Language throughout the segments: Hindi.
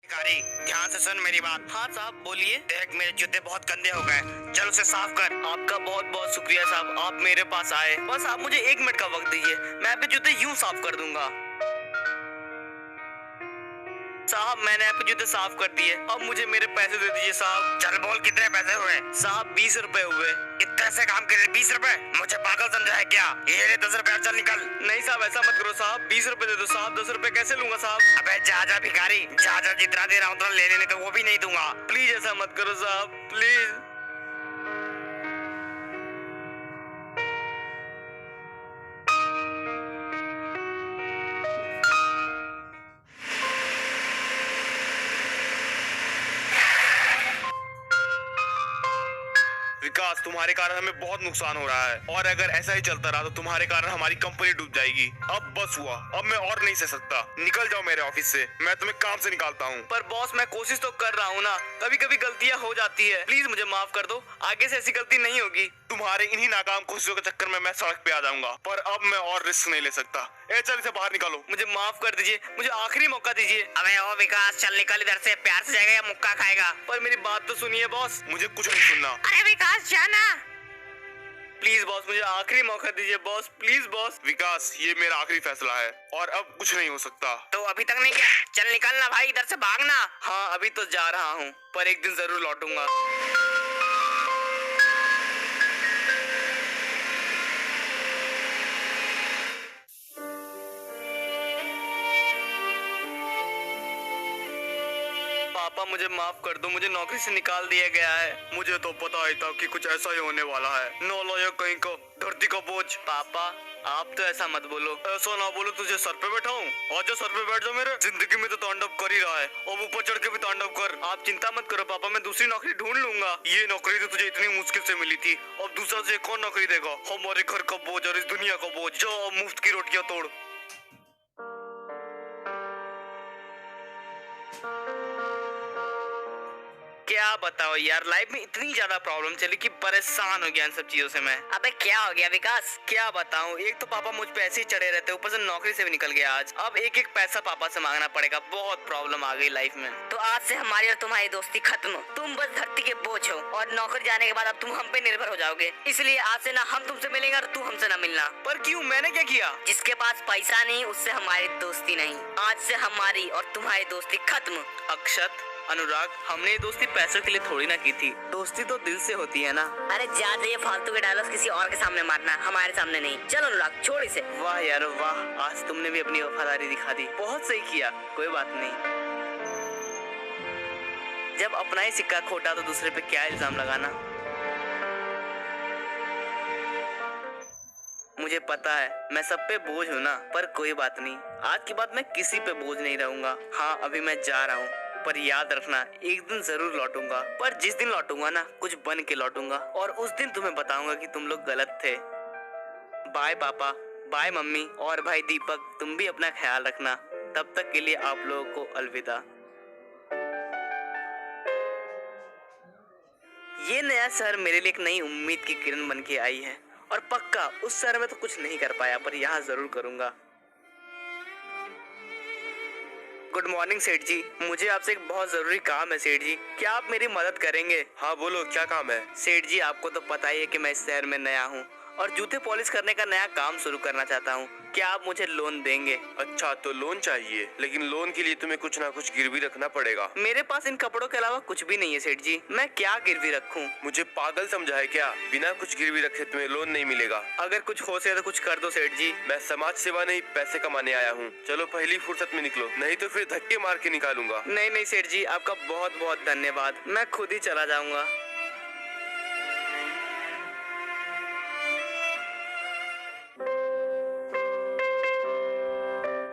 भिखारी, ध्यान से सुन मेरी बात। हाँ साहब बोलिए। देख मेरे जूते बहुत गंदे हो गए, चल उसे साफ कर। आपका बहुत बहुत शुक्रिया साहब, आप मेरे पास आए। बस आप मुझे 1 मिनट का वक्त दीजिए, मैं आपके जूते यूं साफ कर दूंगा। साहब मैंने आपके जूते साफ कर दिए, अब मुझे मेरे पैसे दे दीजिए साहब। चल बोल कितने पैसे हुए? साहब 20 रुपए हुए। इतने से काम के लिए 20 रुपए? मुझे पागल समझा है क्या? ये ले 10 रुपए, चल निकल। नहीं साहब ऐसा मत करो साहब, 20 रुपए दे दो साहब, 10 रुपए कैसे लूंगा साहब? अबे जा जा भिखारी, जा जा, जितना दे रहा हूँ उतना ले लेने, तो वो भी नहीं दूंगा। प्लीज ऐसा मत करो साहब, प्लीज। विकास, तुम्हारे कारण हमें बहुत नुकसान हो रहा है और अगर ऐसा ही चलता रहा तो तुम्हारे कारण हमारी कंपनी डूब जाएगी। अब बस हुआ, अब मैं और नहीं सह सकता। निकल जाओ मेरे ऑफिस से, मैं तुम्हें काम से निकालता हूँ। पर बॉस मैं कोशिश तो कर रहा हूँ ना, कभी कभी गलतियाँ हो जाती है, प्लीज मुझे माफ कर दो, आगे से ऐसी गलती नहीं होगी। तुम्हारे इन्हीं नाकाम कोशिशों के चक्कर में मैं सड़क पे आ जाऊंगा, पर अब मैं और रिस्क नहीं ले सकता। ए चल, इसे बाहर निकालो। मुझे माफ कर दीजिए, मुझे आखिरी मौका दीजिए। अबे ओ विकास, चल निकल इधर से, प्यार से जाएगा या मुक्का खाएगा? पर मेरी बात तो सुनिए बॉस। मुझे कुछ नहीं सुनना। अरे विकास जाना। प्लीज बॉस, मुझे आखिरी मौका दीजिए बॉस, प्लीज बॉस। विकास, ये मेरा आखिरी फैसला है और अब कुछ नहीं हो सकता। तो अभी तक नहीं गया? चल निकलना भाई, इधर से भागना। हाँ अभी तो जा रहा हूँ, पर एक दिन जरूर लौटूंगा। पापा मुझे माफ कर दो, मुझे नौकरी से निकाल दिया गया है। मुझे तो पता ही था कि कुछ ऐसा ही होने वाला है। नालायक कहीं का, धरती का बोझ। पापा आप तो ऐसा मत बोलो। ऐसा ना बोलो, तुझे सर पे बैठाऊं? आजा सर पे बैठ जा मेरे। जिंदगी में तो तांडव कर ही रहा है, अब ऊपर चढ़ के भी तांडव कर। आप चिंता मत करो पापा, मैं दूसरी नौकरी ढूंढ लूंगा। ये नौकरी तो तुझे इतनी मुश्किल से मिली थी, अब दूसरा से कौन नौकरी देगा? हमारे घर का बोझ और इस दुनिया का बोझ। जाओ मुफ्त की रोटियां तोड़। क्या बताओ यार, लाइफ में इतनी ज्यादा प्रॉब्लम चली कि परेशान हो गया इन सब चीजों से मैं। अबे क्या हो गया विकास? क्या बताऊं, एक तो पापा मुझ पे ऐसे ही चढ़े रहते, ऊपर से नौकरी से भी निकल गया आज। अब एक एक पैसा पापा से मांगना पड़ेगा, बहुत प्रॉब्लम आ गई लाइफ में। तो आज से हमारी और तुम्हारी दोस्ती खत्म। तुम बस धरती के बोझ हो और नौकरी जाने के बाद अब तुम हम पे निर्भर हो जाओगे। इसलिए आज से ना हम तुमसे मिलेंगे और तू हमसे ना मिलना। पर क्यों, मैंने क्या किया? जिसके पास पैसा नहीं उससे हमारी दोस्ती नहीं। आज से हमारी और तुम्हारी दोस्ती खत्म। अक्षत, अनुराग, हमने ये दोस्ती पैसों के लिए थोड़ी ना की थी, दोस्ती तो दिल से होती है ना। अरे जा ये फालतू के डायलॉग किसी और के सामने मारना, हमारे सामने नहीं। चलो अनुराग छोड़ इसे। वाह यार वाह, आज तुमने भी अपनी वफादारी दिखा दी, बहुत सही किया। कोई बात नहीं, जब अपना ही सिक्का खोटा तो दूसरे पे क्या इल्जाम लगाना। मुझे पता है मैं सब पे बोझ हूँ ना, पर कोई बात नहीं, आज के बाद मैं किसी पे बोझ नहीं रहूंगा। हाँ अभी मैं जा रहा हूँ, पर याद रखना एक दिन जरूर लौटूंगा। पर जिस दिन लौटूंगा ना, कुछ बन के लौटूंगा और उस दिन तुम्हें बताऊंगा कि तुम लोग गलत थे। बाय पापा, बाय मम्मी, और भाई दीपक तुम भी अपना ख्याल रखना। तब तक के लिए आप लोगों को अलविदा। ये नया शहर मेरे लिए एक नई उम्मीद की किरण बन के आई है और पक्का उस शहर में तो कुछ नहीं कर पाया, पर यहाँ जरूर करूंगा। गुड मॉर्निंग सेठ जी, मुझे आपसे एक बहुत जरूरी काम है सेठ जी, क्या आप मेरी मदद करेंगे? हाँ बोलो, क्या काम है? सेठ जी आपको तो पता ही है कि मैं इस शहर में नया हूँ और जूते पॉलिश करने का नया काम शुरू करना चाहता हूँ। क्या आप मुझे लोन देंगे? अच्छा तो लोन चाहिए, लेकिन लोन के लिए तुम्हें कुछ ना कुछ गिरवी रखना पड़ेगा। मेरे पास इन कपड़ों के अलावा कुछ भी नहीं है सेठ जी, मैं क्या गिरवी रखूं? मुझे पागल समझा है क्या? बिना कुछ गिरवी रखे तुम्हें लोन नहीं मिलेगा। अगर कुछ हो सके तो कुछ कर दो सेठ जी। मैं समाज सेवा नहीं, पैसे कमाने आया हूँ। चलो पहली फुर्सत में निकलो, नहीं तो फिर धक्के मार के निकालूंगा। नहीं नहीं सेठ जी, आपका बहुत बहुत धन्यवाद, मैं खुद ही चला जाऊंगा।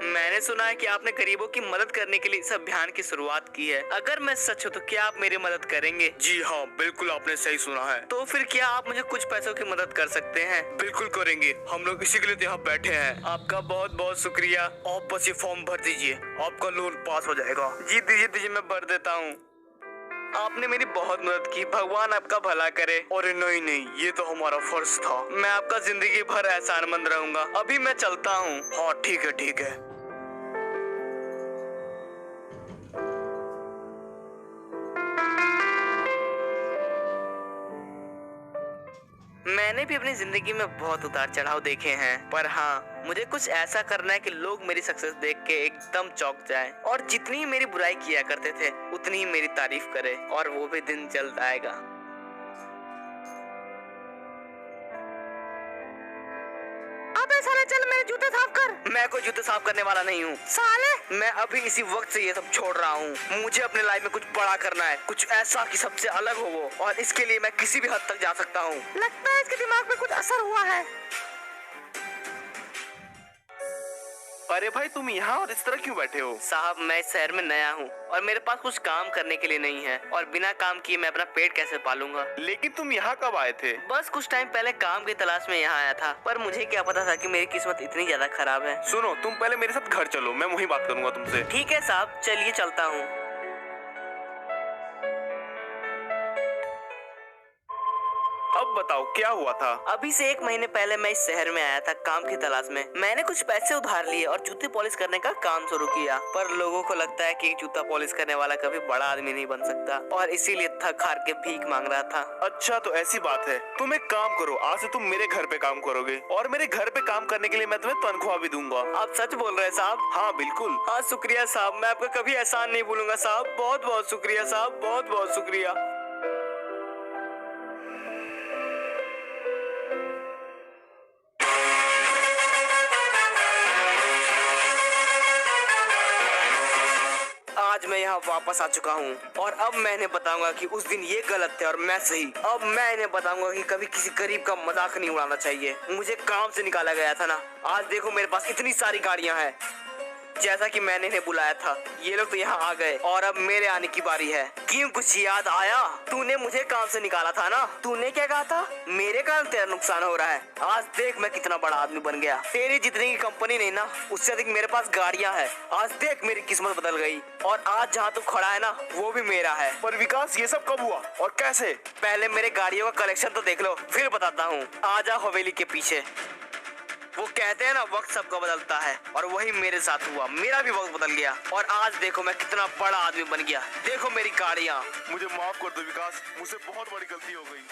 मैंने सुना है कि आपने गरीबों की मदद करने के लिए इस अभियान की शुरुआत की है। अगर मैं सच हूँ तो क्या आप मेरी मदद करेंगे? जी हाँ, बिल्कुल आपने सही सुना है। तो फिर क्या आप मुझे कुछ पैसों की मदद कर सकते हैं? बिल्कुल करेंगे, हम लोग इसी के लिए यहाँ बैठे हैं। आपका बहुत बहुत शुक्रिया। आप बस ये फॉर्म भर दीजिए, आपका लोन पास हो जाएगा। जी दीजिए दीजिए, मैं भर देता हूँ। आपने मेरी बहुत मदद की, भगवान आपका भला करे। अरे नहीं नहीं, ये तो हमारा फर्ज था। मैं आपका जिंदगी भर एहसानमंद रहूंगा। अभी मैं चलता हूँ। हाँ ठीक है ठीक है। मैंने भी अपनी जिंदगी में बहुत उतार चढ़ाव देखे हैं, पर हाँ, मुझे कुछ ऐसा करना है कि लोग मेरी सक्सेस देख के एकदम चौंक जाएं और जितनी ही मेरी बुराई किया करते थे उतनी ही मेरी तारीफ करे, और वो भी दिन जल्द आएगा। अबे साले चल मेरे जूते साफ कर। मैं कोई जूते साफ करने वाला नहीं हूँ साले। मैं अभी इसी वक्त से ये सब छोड़ रहा हूँ। मुझे अपने लाइफ में कुछ बड़ा करना है, कुछ ऐसा कि सबसे अलग हो वो, और इसके लिए मैं किसी भी हद तक जा सकता हूँ। लगता है इसके दिमाग में कुछ असर हुआ है। अरे भाई तुम यहाँ और इस तरह क्यों बैठे हो? साहब मैं इस शहर में नया हूँ और मेरे पास कुछ काम करने के लिए नहीं है, और बिना काम किए मैं अपना पेट कैसे पालूंगा। लेकिन तुम यहाँ कब आए थे? बस कुछ टाइम पहले काम की तलाश में यहाँ आया था, पर मुझे क्या पता था कि मेरी किस्मत इतनी ज्यादा खराब है। सुनो, तुम पहले मेरे साथ घर चलो, मैं वहीं बात करूंगा तुमसे। ठीक है साहब, चलिए चलता हूँ। अब बताओ क्या हुआ था? अभी से 1 महीने पहले मैं इस शहर में आया था काम की तलाश में। मैंने कुछ पैसे उधार लिए और जूते पॉलिश करने का काम शुरू किया, पर लोगों को लगता है कि एक जूता पॉलिश करने वाला कभी बड़ा आदमी नहीं बन सकता, और इसीलिए थक हार के भीख मांग रहा था। अच्छा तो ऐसी बात है। तुम एक काम करो, आज से तुम मेरे घर पे काम करोगे, और मेरे घर पे काम करने के लिए मैं तुम्हें तनख्वाह भी दूंगा। आप सच बोल रहे हैं साहब? हाँ बिल्कुल। हाँ शुक्रिया साहब, मैं आपका कभी एहसान नहीं भूलूंगा साहब। बहुत बहुत शुक्रिया साहब, बहुत बहुत शुक्रिया। आज मैं यहाँ वापस आ चुका हूँ, और अब मैं इन्हें बताऊंगा कि उस दिन ये गलत थे और मैं सही। अब मैं इन्हें बताऊंगा कि कभी किसी गरीब का मजाक नहीं उड़ाना चाहिए। मुझे काम से निकाला गया था ना, आज देखो मेरे पास इतनी सारी गाड़ियाँ हैं, जैसा कि मैंने इन्हें बुलाया था। ये लोग तो यहाँ आ गए और अब मेरे आने की बारी है। क्यों, कुछ याद आया? तूने मुझे काम से निकाला था ना? तूने क्या कहा था? मेरे कारण तेरा नुकसान हो रहा है। आज देख मैं कितना बड़ा आदमी बन गया। तेरी जितनी की कंपनी नहीं ना, उससे अधिक मेरे पास गाड़ियाँ हैं। आज देख मेरी किस्मत बदल गई, और आज जहाँ तू खड़ा है ना वो भी मेरा है। पर विकास ये सब कब हुआ और कैसे? पहले मेरे गाड़ियों का कलेक्शन तो देख लो, फिर बताता हूँ। आजा हवेली के पीछे। वो कहते हैं ना वक्त सबको बदलता है, और वही मेरे साथ हुआ। मेरा भी वक्त बदल गया, और आज देखो मैं कितना बड़ा आदमी बन गया। देखो मेरी गाड़ियाँ। मुझे माफ कर दो विकास, मुझसे बहुत बड़ी गलती हो गई।